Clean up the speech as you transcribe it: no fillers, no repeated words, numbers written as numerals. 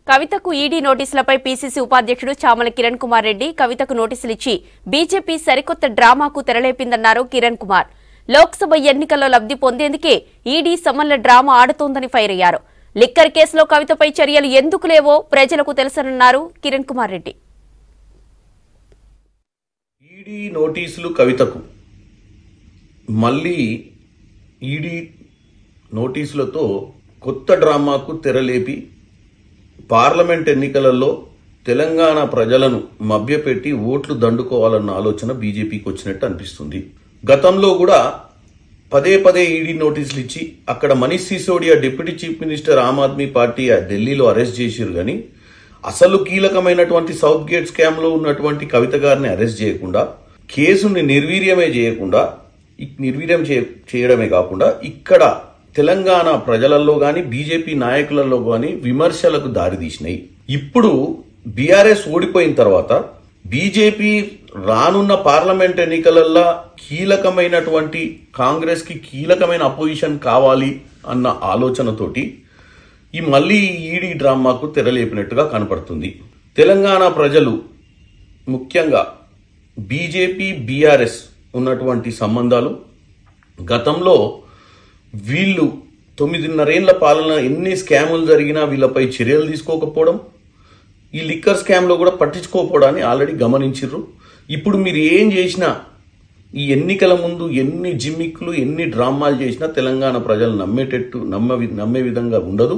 కవితకు ED నోటీసులపై PCC ఉపాధ్యక్షుడు చామల కిరణ్ కుమార్ రెడ్డి కవితకు నోటీసులు ఇచ్చి బీజేపీ సరికొత్త డ్రామాకు తెరలేపిందన్నారు కిరణ్ కుమార్. లోక్సభ ఎన్నికల్లో లబ్ధి పొందేందుకే ఈడీ సమన్ల డ్రామా ఆడుతోందని ఫైర్ అయ్యారు. లిక్కర్ కేసులో కవితపై చర్యలు ఎందుకు లేవో ప్రజలకు తెలుసన్నారు కిరణ్ కుమార్ రెడ్డి. ఈడీ నోటీసులు కవితకు మళ్ళీ ఈడీ నోటీసులతో కొత్త డ్రామాకు తెరలేపి పార్లమెంట్ ఎన్నికలలో తెలంగాణ ప్రజలను మభ్యపెట్టి ఓట్లు దండుకోవాలన్న ఆలోచన బీజేపీకి వచ్చినట్టు అనిపిస్తుంది. గతంలో కూడా పదే పదే ఈడీ నోటీసులు ఇచ్చి అక్కడ Manish Sisodia deputy chief minister Aam Aadmi party ఢిల్లీలో అరెస్ట్ చేశారు. కానీ అసలు కీలకమైనటువంటి సౌత్ గేట్ స్కామ్ లో ఉన్నటువంటి కవిత గారిని అరెస్ట్ చేయకుండా, కేసుని నిర్వీర్యం చేయడమే కాకుండా ఇక్కడ తెలంగాణ ప్రజలలో గాని బీజేపీ నాయకులలో గాని విమర్శలకు దారితీసినాయి. ఇప్పుడు బీఆర్ఎస్ ఓడిపోయిన తర్వాత బీజేపీ రానున్న పార్లమెంట్ ఎన్నికలలో కీలకమైనటువంటి కాంగ్రెస్ కి కీలకమైన అపోజిషన్ కావాలి అన్న ఆలోచనతోటి ఈ మళ్ళీ ఈడీ డ్రామాకు తెరలేపినట్టుగా కనపడుతుంది. తెలంగాణ ప్రజలు ముఖ్యంగా బీజేపీ బీఆర్ఎస్ ఉన్నటువంటి సంబంధాలు గతంలో వీళ్ళు 9.5 ఏళ్ల పాలన ఎన్ని స్కాములు జరిగినా వీళ్ళపై చర్యలు తీసుకోకపోవడం, ఈ లిక్కర్ స్కామ్ లో కూడా పట్టించుకోకపోవడాన్ని ఆల్రెడీ గమనించారు. ఇప్పుడు మీరు ఏం చేసినా ఈ ఎన్నికల ముందు ఎన్ని జిమ్మిక్లు ఎన్ని డ్రామాలు చేసినా తెలంగాణ ప్రజలు నమ్మే విధంగా ఉండదు.